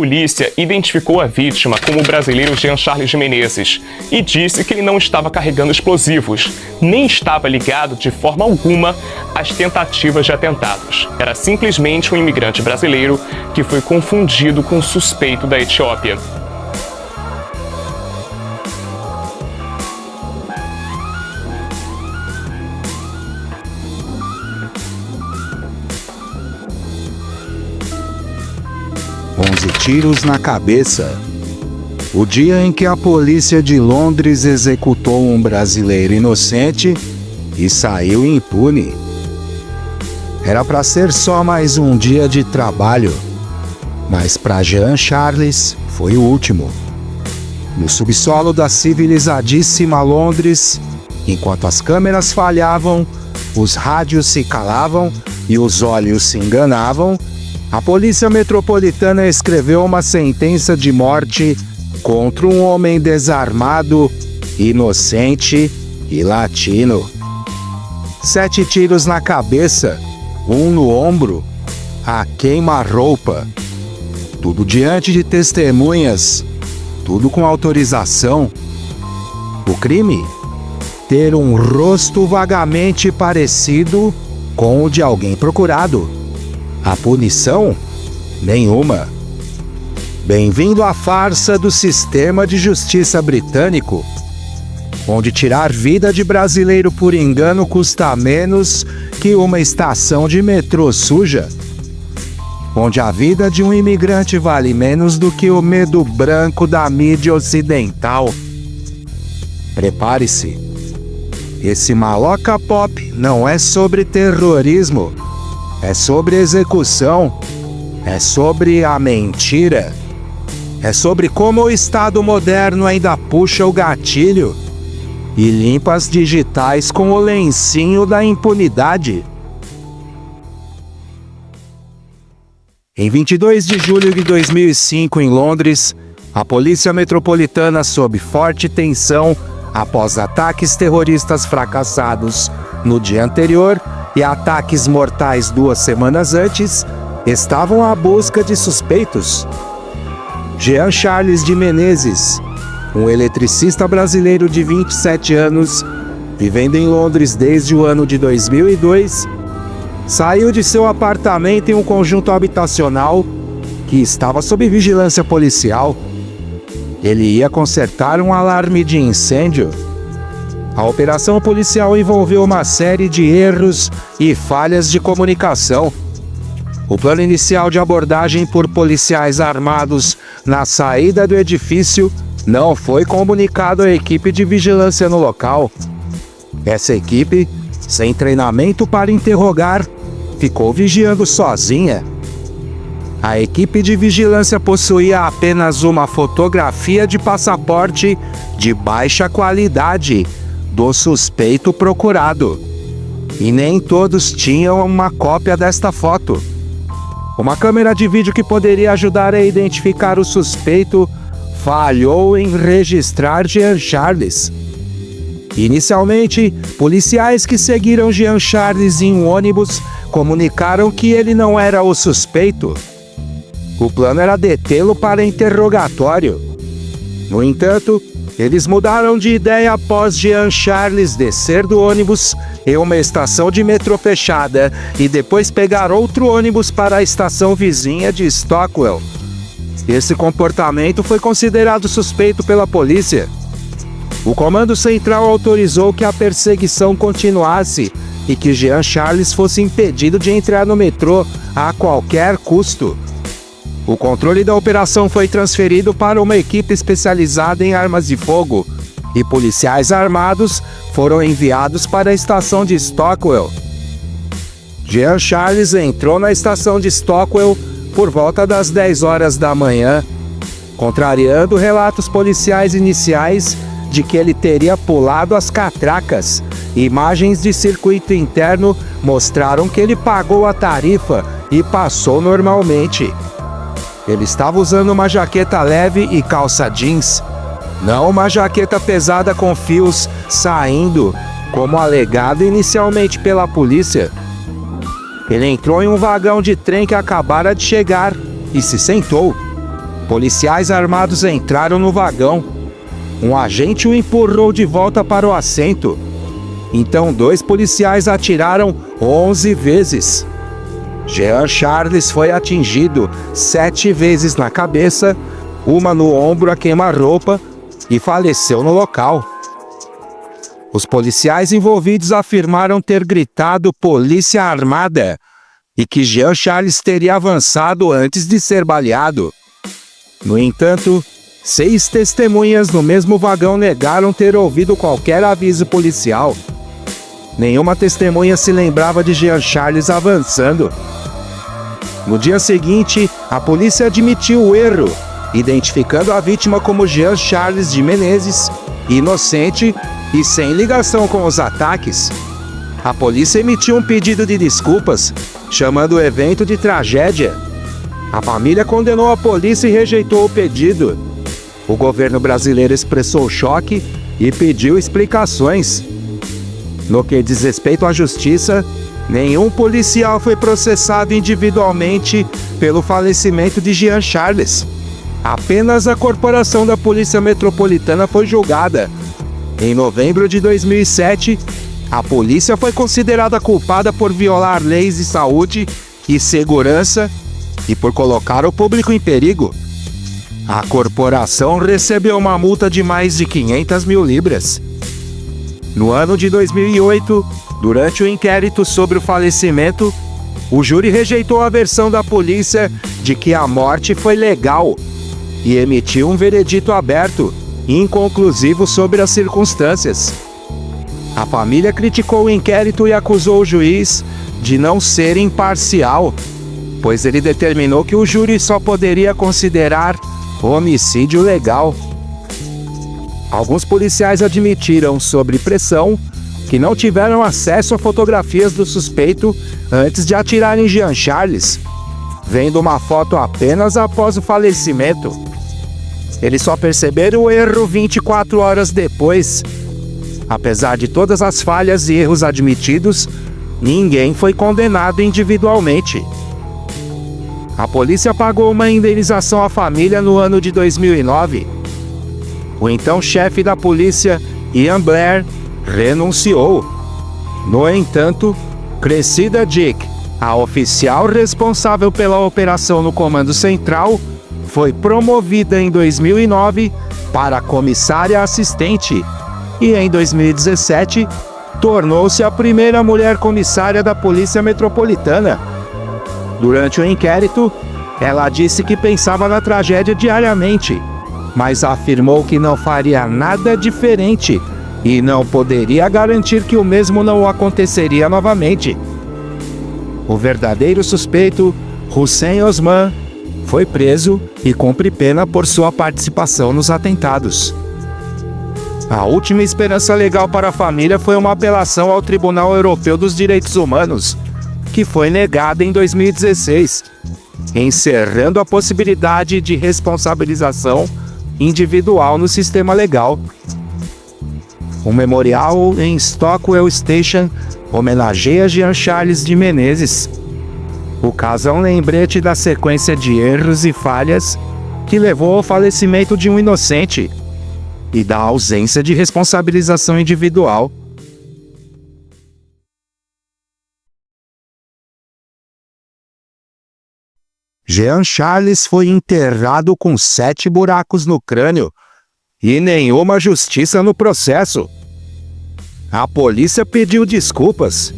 polícia identificou a vítima como o brasileiro Jean Charles de Menezes e disse que ele não estava carregando explosivos, nem estava ligado de forma alguma às tentativas de atentados. Era simplesmente um imigrante brasileiro que foi confundido com um suspeito da Etiópia. Tiros na cabeça. O dia em que a polícia de Londres executou um brasileiro inocente e saiu impune. Era para ser só mais um dia de trabalho, mas para Jean Charles foi o último. No subsolo da civilizadíssima Londres, enquanto as câmeras falhavam, os rádios se calavam e os olhos se enganavam, a Polícia Metropolitana escreveu uma sentença de morte contra um homem desarmado, inocente e latino. 7 tiros na cabeça, 1 no ombro, a queima-roupa. Tudo diante de testemunhas, tudo com autorização. O crime? Ter um rosto vagamente parecido com o de alguém procurado. A punição? Nenhuma. Bem-vindo à farsa do sistema de justiça britânico, onde tirar vida de brasileiro por engano custa menos que uma estação de metrô suja, onde a vida de um imigrante vale menos do que o medo branco da mídia ocidental. Prepare-se. Esse Maloca Pop não é sobre terrorismo. É sobre execução, é sobre a mentira, é sobre como o Estado moderno ainda puxa o gatilho e limpa as digitais com o lencinho da impunidade. Em 22 de julho de 2005, em Londres, a Polícia Metropolitana, sob forte tensão após ataques terroristas fracassados no dia anterior, e ataques mortais 2 semanas antes, estavam à busca de suspeitos. Jean Charles de Menezes, um eletricista brasileiro de 27 anos, vivendo em Londres desde o ano de 2002, saiu de seu apartamento em um conjunto habitacional que estava sob vigilância policial. Ele ia consertar um alarme de incêndio. A operação policial envolveu uma série de erros e falhas de comunicação. O plano inicial de abordagem por policiais armados na saída do edifício não foi comunicado à equipe de vigilância no local. Essa equipe, sem treinamento para interrogar, ficou vigiando sozinha. A equipe de vigilância possuía apenas uma fotografia de passaporte de baixa qualidade do suspeito procurado, e nem todos tinham uma cópia desta foto. Uma câmera de vídeo que poderia ajudar a identificar o suspeito falhou em registrar Jean Charles. Inicialmente, policiais que seguiram Jean Charles em um ônibus comunicaram que ele não era o suspeito. O plano era detê-lo para interrogatório. No entanto, eles mudaram de ideia após Jean Charles descer do ônibus em uma estação de metrô fechada e depois pegar outro ônibus para a estação vizinha de Stockwell. Esse comportamento foi considerado suspeito pela polícia. O Comando Central autorizou que a perseguição continuasse e que Jean Charles fosse impedido de entrar no metrô a qualquer custo. O controle da operação foi transferido para uma equipe especializada em armas de fogo e policiais armados foram enviados para a estação de Stockwell. Jean Charles entrou na estação de Stockwell por volta das 10 horas da manhã, contrariando relatos policiais iniciais de que ele teria pulado as catracas. Imagens de circuito interno mostraram que ele pagou a tarifa e passou normalmente. Ele estava usando uma jaqueta leve e calça jeans, não uma jaqueta pesada com fios saindo, como alegado inicialmente pela polícia. Ele entrou em um vagão de trem que acabara de chegar e se sentou. Policiais armados entraram no vagão. Um agente o empurrou de volta para o assento. Então 2 policiais atiraram 11 vezes. Jean Charles foi atingido 7 vezes na cabeça, uma no ombro a queima-roupa, e faleceu no local. Os policiais envolvidos afirmaram ter gritado "Polícia Armada" e que Jean Charles teria avançado antes de ser baleado. No entanto, 6 testemunhas no mesmo vagão negaram ter ouvido qualquer aviso policial. Nenhuma testemunha se lembrava de Jean Charles avançando. No dia seguinte, a polícia admitiu o erro, identificando a vítima como Jean Charles de Menezes, inocente e sem ligação com os ataques. A polícia emitiu um pedido de desculpas, chamando o evento de tragédia. A família condenou a polícia e rejeitou o pedido. O governo brasileiro expressou choque e pediu explicações. No que diz respeito à justiça, nenhum policial foi processado individualmente pelo falecimento de Jean Charles. Apenas a Corporação da Polícia Metropolitana foi julgada. Em novembro de 2007, a polícia foi considerada culpada por violar leis de saúde e segurança e por colocar o público em perigo. A corporação recebeu uma multa de mais de 500 mil libras. No ano de 2008, durante o inquérito sobre o falecimento, o júri rejeitou a versão da polícia de que a morte foi legal e emitiu um veredito aberto e inconclusivo sobre as circunstâncias. A família criticou o inquérito e acusou o juiz de não ser imparcial, pois ele determinou que o júri só poderia considerar homicídio legal. Alguns policiais admitiram, sob pressão, que não tiveram acesso a fotografias do suspeito antes de atirar em Jean Charles, vendo uma foto apenas após o falecimento. Eles só perceberam o erro 24 horas depois. Apesar de todas as falhas e erros admitidos, ninguém foi condenado individualmente. A polícia pagou uma indenização à família no ano de 2009. O então chefe da polícia, Ian Blair, renunciou. No entanto, Cressida Dick, a oficial responsável pela operação no Comando Central, foi promovida em 2009 para comissária assistente e, em 2017, tornou-se a primeira mulher comissária da Polícia Metropolitana. Durante o inquérito, ela disse que pensava na tragédia diariamente, mas afirmou que não faria nada diferente e não poderia garantir que o mesmo não aconteceria novamente. O verdadeiro suspeito, Hussein Osman, foi preso e cumpre pena por sua participação nos atentados. A última esperança legal para a família foi uma apelação ao Tribunal Europeu dos Direitos Humanos, que foi negada em 2016, encerrando a possibilidade de responsabilização individual no sistema legal. Um memorial em Stockwell Station homenageia Jean Charles de Menezes. O caso é um lembrete da sequência de erros e falhas que levou ao falecimento de um inocente e da ausência de responsabilização individual. Jean Charles foi enterrado com 7 buracos no crânio e nenhuma justiça no processo. A polícia pediu desculpas.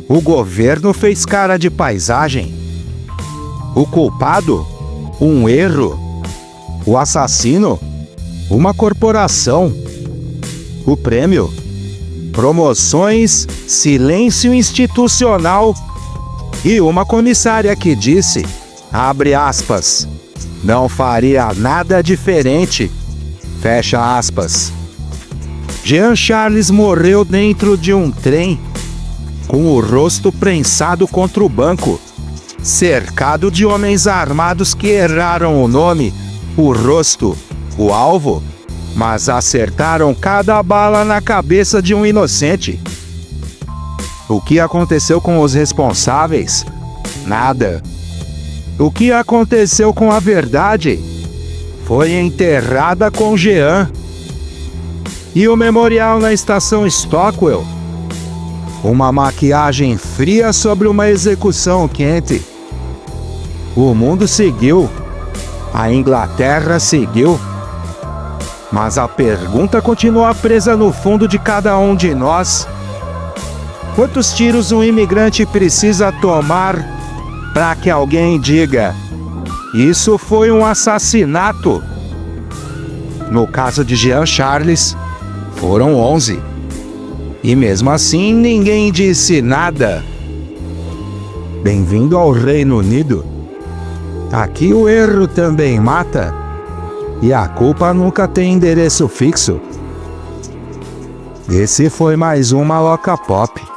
O governo fez cara de paisagem. O culpado? Um erro. O assassino? Uma corporação. O prêmio? Promoções, silêncio institucional e uma comissária que disse, abre aspas, não faria nada diferente, fecha aspas. Jean Charles morreu dentro de um trem, com o rosto prensado contra o banco, cercado de homens armados que erraram o nome, o rosto, o alvo, mas acertaram cada bala na cabeça de um inocente. O que aconteceu com os responsáveis? Nada. O que aconteceu com a verdade? foi enterrada com Jean. E o memorial na estação Stockwell? Uma maquiagem fria sobre uma execução quente. O mundo seguiu. A Inglaterra seguiu. Mas a pergunta continua presa no fundo de cada um de nós. Quantos tiros um imigrante precisa tomar para que alguém diga: isso foi um assassinato? No caso de Jean Charles, foram 11. E mesmo assim, ninguém disse nada. Bem-vindo ao Reino Unido. Aqui o erro também mata. E a culpa nunca tem endereço fixo. Esse foi mais uma Loca Pop.